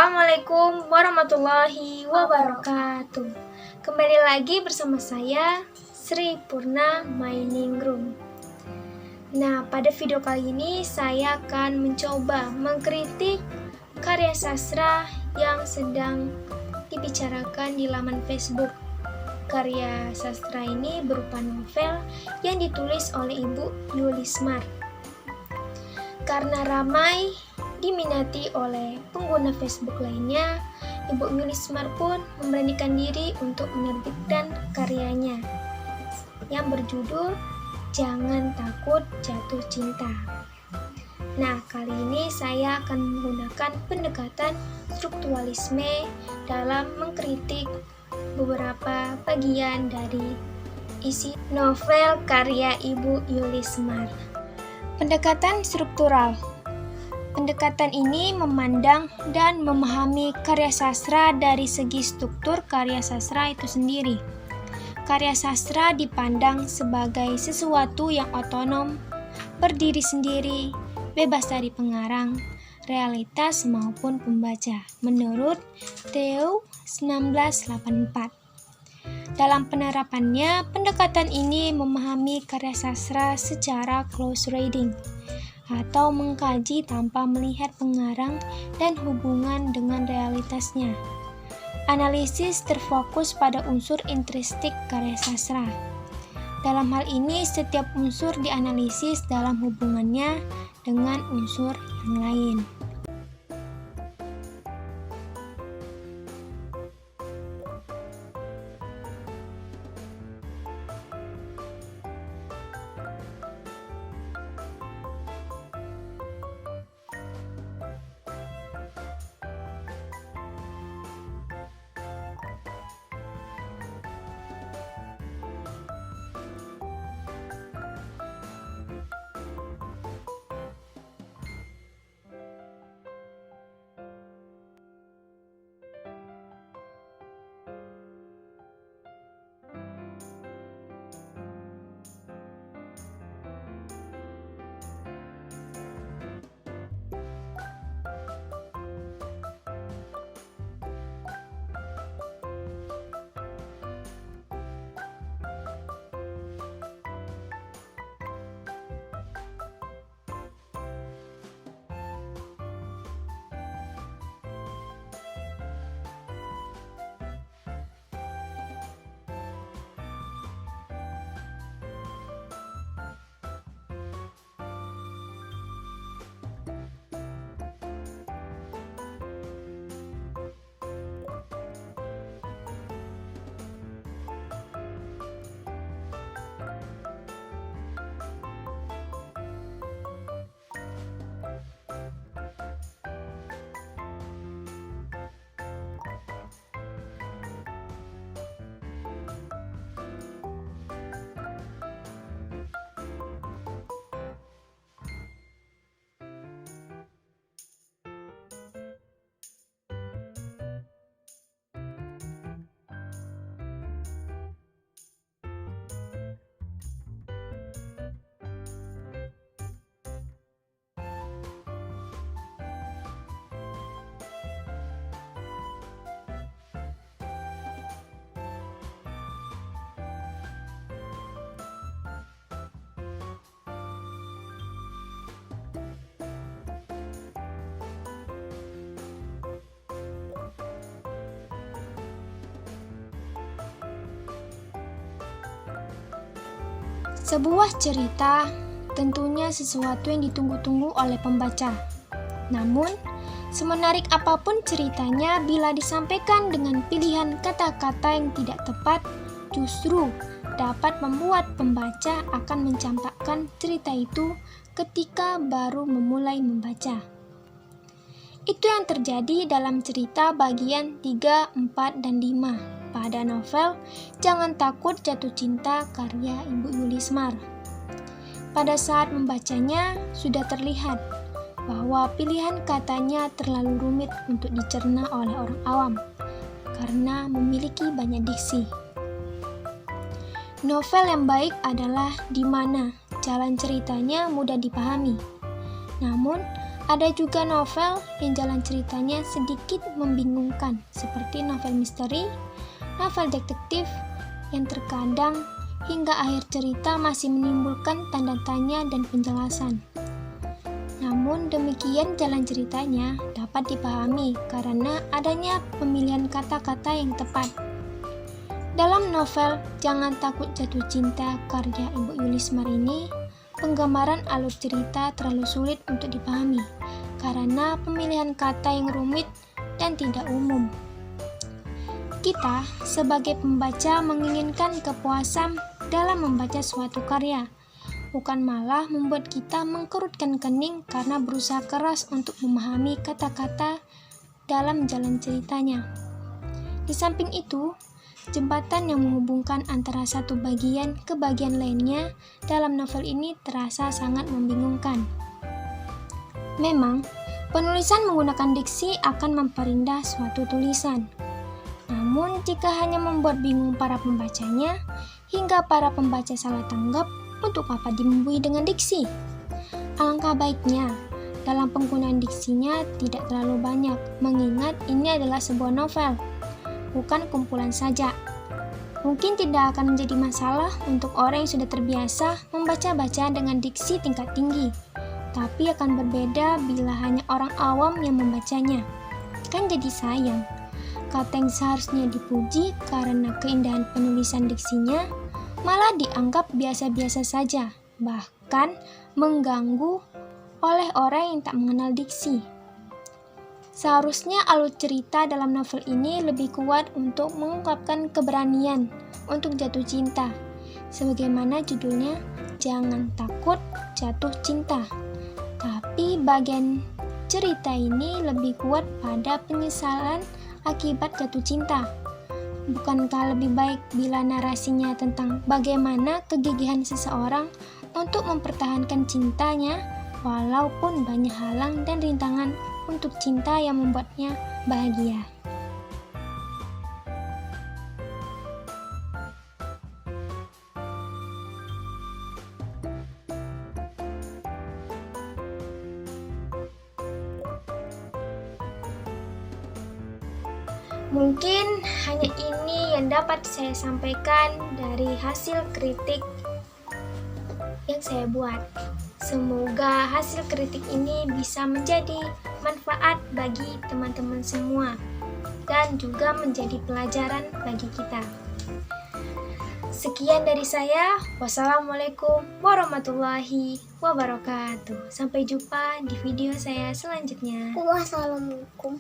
Assalamualaikum warahmatullahi wabarakatuh. Kembali lagi bersama saya, Sri Purna Mainingrum. Nah, pada video kali ini saya akan mencoba mengkritik karya sastra yang sedang dibicarakan di laman Facebook. Karya sastra ini berupa novel yang ditulis oleh Ibu Yulismar. Karena ramai diminati oleh pengguna Facebook lainnya, Ibu Yulismar pun memberanikan diri untuk menerbitkan karyanya yang berjudul Jangan Takut Jatuh Cinta. Nah, kali ini saya akan menggunakan pendekatan strukturalisme dalam mengkritik beberapa bagian dari isi novel karya Ibu Yulismar. Pendekatan struktural. Pendekatan ini memandang dan memahami karya sastra dari segi struktur karya sastra itu sendiri. Karya sastra dipandang sebagai sesuatu yang otonom, berdiri sendiri, bebas dari pengarang, realitas maupun pembaca, menurut Theo 1984. Dalam penerapannya, pendekatan ini memahami karya sastra secara close reading, atau mengkaji tanpa melihat pengarang dan hubungan dengan realitasnya. Analisis terfokus pada unsur intrinsik karya sastra. Dalam hal ini, setiap unsur dianalisis dalam hubungannya dengan unsur yang lain. Sebuah cerita tentunya sesuatu yang ditunggu-tunggu oleh pembaca. Namun, semenarik apapun ceritanya, bila disampaikan dengan pilihan kata-kata yang tidak tepat, justru dapat membuat pembaca akan mencampakkan cerita itu ketika baru memulai membaca. Itu yang terjadi dalam cerita bagian 3, 4, dan 5 pada novel Jangan Takut Jatuh Cinta karya Ibu Yulismar. Pada saat membacanya, sudah terlihat bahwa pilihan katanya terlalu rumit untuk dicerna oleh orang awam karena memiliki banyak diksi. Novel yang baik adalah di mana jalan ceritanya mudah dipahami, namun Ada juga novel yang jalan ceritanya sedikit membingungkan, seperti novel misteri, novel detektif yang terkadang hingga akhir cerita masih menimbulkan tanda tanya dan penjelasan. Namun demikian jalan ceritanya dapat dipahami karena adanya pemilihan kata-kata yang tepat. Dalam novel Jangan Takut Jatuh Cinta karya Ibu Yulis Marini, penggambaran alur cerita terlalu sulit untuk dipahami karena pemilihan kata yang rumit dan tidak umum. Kita sebagai pembaca menginginkan kepuasan dalam membaca suatu karya, bukan malah membuat kita mengkerutkan kening karena berusaha keras untuk memahami kata-kata dalam jalan ceritanya. Di samping itu, jembatan yang menghubungkan antara satu bagian ke bagian lainnya dalam novel ini terasa sangat membingungkan. Memang, penulisan menggunakan diksi akan memperindah suatu tulisan. Namun, jika hanya membuat bingung para pembacanya, hingga para pembaca salah tanggap, untuk apa dibumbui dengan diksi? Alangkah baiknya, dalam penggunaan diksinya tidak terlalu banyak, mengingat ini adalah sebuah novel, bukan kumpulan saja. Mungkin tidak akan menjadi masalah untuk orang yang sudah terbiasa membaca-baca dengan diksi tingkat tinggi, tapi akan berbeda bila hanya orang awam yang membacanya. Kan jadi sayang. Kata yang seharusnya dipuji karena keindahan penulisan diksinya malah dianggap biasa-biasa saja, bahkan mengganggu oleh orang yang tak mengenal diksi. Seharusnya alur cerita dalam novel ini lebih kuat untuk mengungkapkan keberanian untuk jatuh cinta, sebagaimana judulnya Jangan Takut Jatuh Cinta. Tapi bagian cerita ini lebih kuat pada penyesalan akibat jatuh cinta. Bukankah lebih baik bila narasinya tentang bagaimana kegigihan seseorang untuk mempertahankan cintanya walaupun banyak halang dan rintangan untuk cinta yang membuatnya bahagia? Mungkin hanya ini yang dapat saya sampaikan dari hasil kritik yang saya buat. Semoga hasil kritik ini bisa menjadi manfaat bagi teman-teman semua dan juga menjadi pelajaran bagi kita. Sekian dari saya. Wassalamualaikum warahmatullahi wabarakatuh. Sampai jumpa di video saya selanjutnya. Wassalamualaikum.